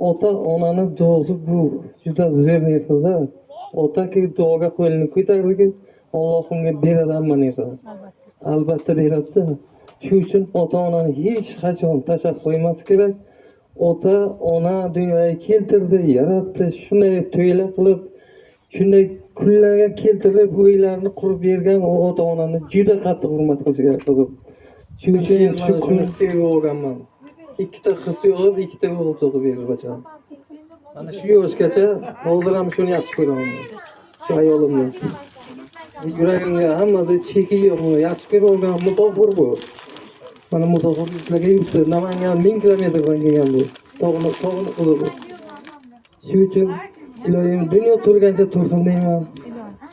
ota onani duosi bu juda zo'r narsa-da. Otaki duoga qo'lini ko'tardi, Allohimga beraman narsa. Albatta beradi. Shuning uchun ota-onani hech qachon tashlab qo'ymas kerak. Ota ona dunyoga keltirdi, yaratdi, shunday to'ylar qilib, shunday kunlarga keltirib, uylarni qurib bergan ota-onani juda qattiq hurmat qilish kerak qizim. Shuning uchun shu kunni sevib olganman. Ikkita qiz tug'ib, ikkita o'g'il tug'ib berib bacham. Mana shu yoshgacha hozir ham shuni yaxshi ko'raman. Shu ayolimni. Yuragimga hammasi cheki yo'q, yaxshi ko'rib olgan mutofir bu. Mana mutofir izlaga yuribdi. Namangan 1000 kilometrdan kelgan bu. Tog'ni qilib. Shuning uchun iloyim dunyo turgancha tursin deyman.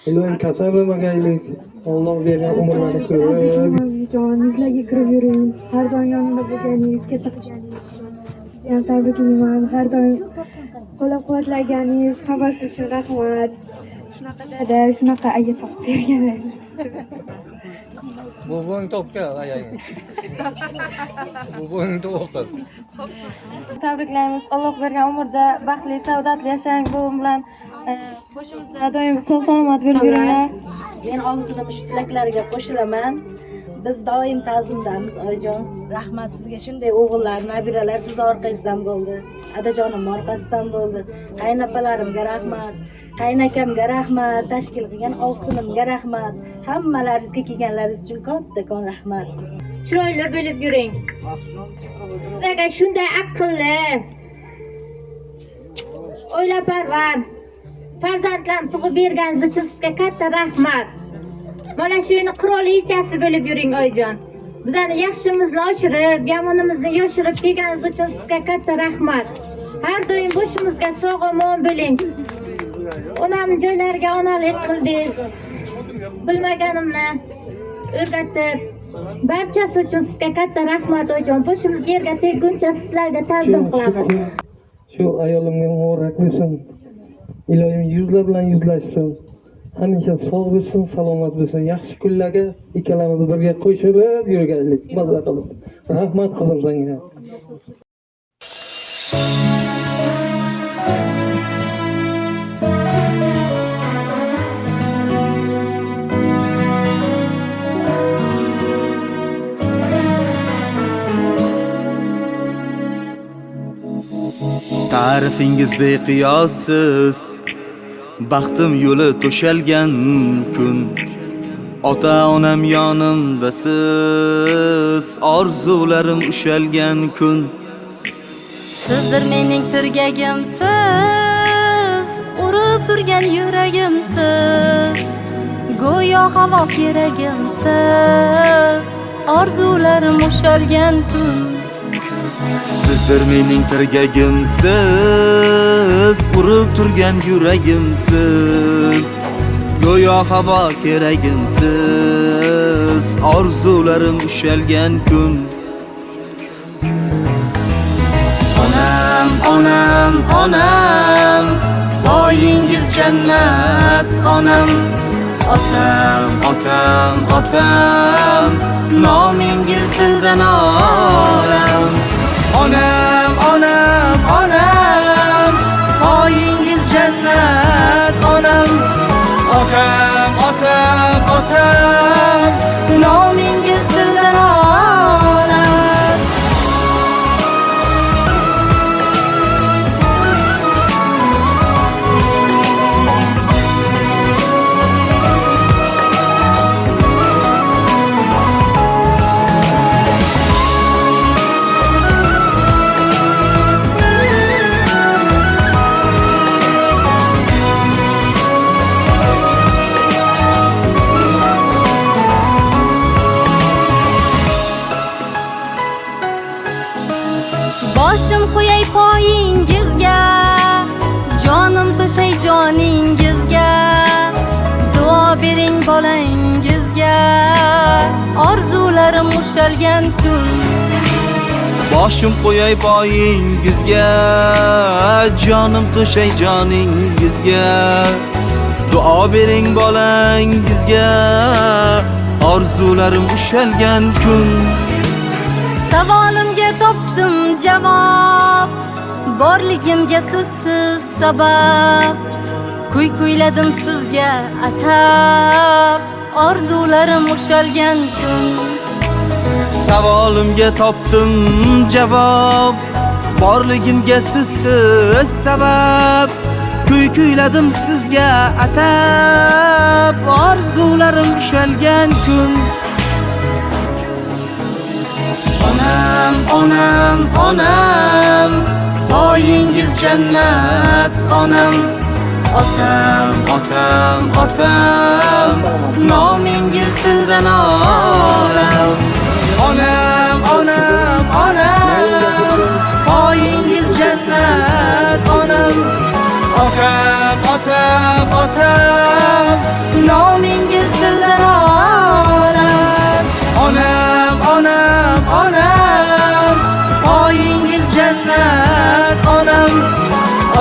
Iloyim kasal bo'lmagaylik. Alloh bergan umrlarni ko'rib. Joningizlarga kirib yuring. Har doim yonimda bo'lganingiz, katta qilganingiz. Sizni ham tabriklayman. Har doim qo'llab-quvvatlaganingiz, havas uchun rahmat. Shunaqa dada, shunaqa aya topib berganlaringiz uchun. Bu bo'ng topgan ayang. Bu bo'ng to'qqiz. Tabriklaymiz. Alloh bergan umrda baxtli, saodatli yashang. Bu bilan qo'shimizda doim sog' salomat bo'lib yuringlar. Men ovsinim shu tilaklariga qo'shilaman. Biz doim ta'zimdamiz oyijon. Rahmat sizga shunday o'g'illar, nabiralar siz orqangizdan bo'ldi. Adajonim orqasidan bo'ldi. Qaynopalarimga rahmat. Qaynakamga rahmat, tashkil qilgan ovsinimga rahmat. Hammalaringizga kelganlaringiz uchun kattakon rahmat. Chiroyli bo'lib yuring. Sizga shunday aqlli, o'ylaparvar farzandlarni tug'ib berganingiz uchun sizga katta rahmat. Mana shu yerni qirolichasi bo'lib yuring oyijon. Bizani yaxshimizni oshirib, yomonimizni yoshirib kelganingiz uchun sizga katta rahmat. Har doim boshimizga sog'-omon bo'ling. Onam joylariga onalik qildingiz. Bilmaganimni o'rgatib, barchasi uchun sizga katta rahmat oyijon. Boshimiz yerga tegguncha sizlarga ta'zim qilamiz. Shu ayolimga muborak bo'lsin. Iloyim yuzlar bilan yuzlashsin. Hamisha sog' bo'lsin, salomat bo'lsin. Yaxshi kunlarga ikkalamiz birga qo'shilib yurganlik, mazza qilib. Rahmat qizim senga. Ta'rifingiz beqiyossiz, baxtim yo'li to'shalgan kun. Ota-onam yonimda siz, orzularim ushalgan kun. Sizdir mening tirgagimsiz, urib turgan yuragimsiz. Go'yo havo keragimsiz, orzularim ushalgan kun. Sizdir mening tirgagimsiz, urib turgan yuragimsiz. Go'yo havo keragimsiz, orzularim ushalgan kun. Onam, onam, onam, boyingiz jannat onam. Otam, otam, otam, nomingiz dildan olam. Onam, onam, onam, boyingiz jannat onam. Otam, otam, otam, nomingiz dildan olam. Boshim qo'yay poyingizga, jonim to'shay joningizga. Duo bering bolangizga, orzularim ushalgan kun. Boshim qo'yay poyingizga, jonim to'shay joningizga. Duo bering bolangizga, orzularim ushalgan kun. Savolimga topdim javob, borligimga sizsiz sabab. Kuyladim sizga atab, orzularim ushalgan kun. Savolimga topdim javob, borligimga sizsiz sabab. Kuyladim sizga atab, orzularim ushalgan kun. Onam, onam, onam, poyingiz jannat onam. Otam, otam, otam, nomingiz dildan olam. Onam, onam, onam, poyingiz jannat onam. Otam, otam, otam, nomingiz dildan olam. Onam, onam, onam, poyingiz jannat onam.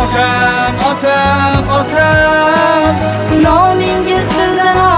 Otam, otam, otam, nomingiz dildan olam.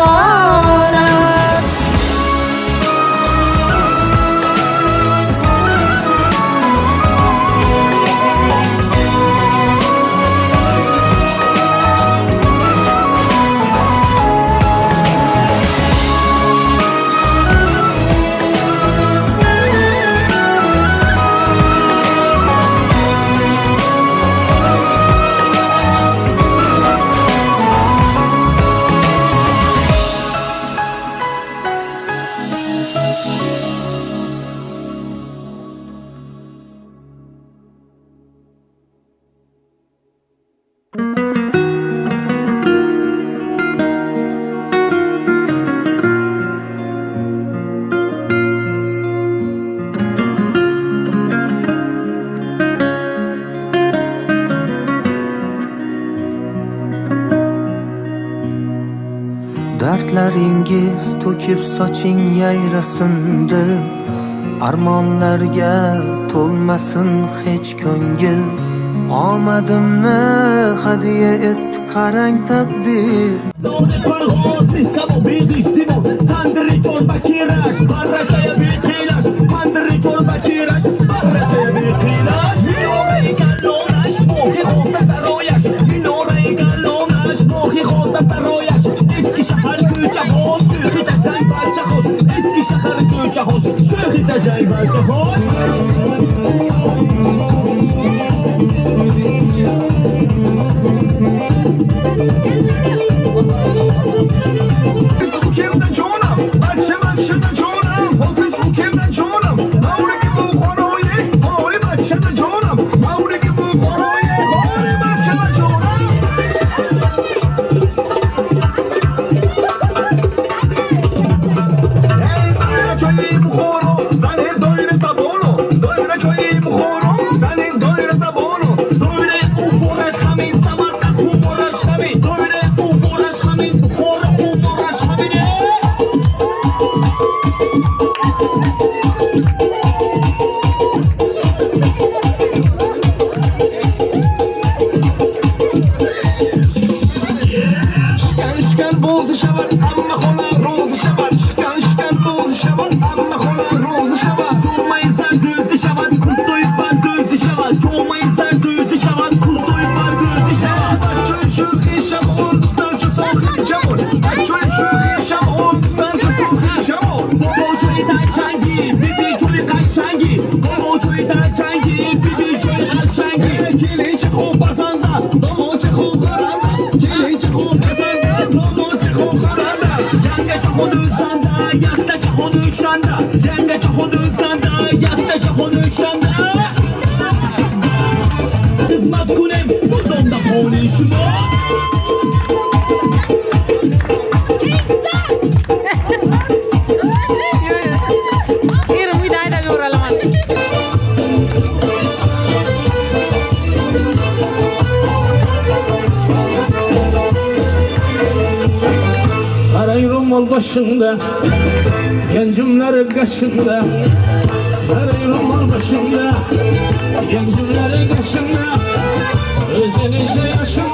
Dardlaringiz to'kib soching yayrasin dil, armonlarga to'lmasin hech ko'ngil. Omadimni hadiya et qarang taqdir. Başında, gencimler kaşında, sarayım başında, gencimler kaşında, özenize yaşında.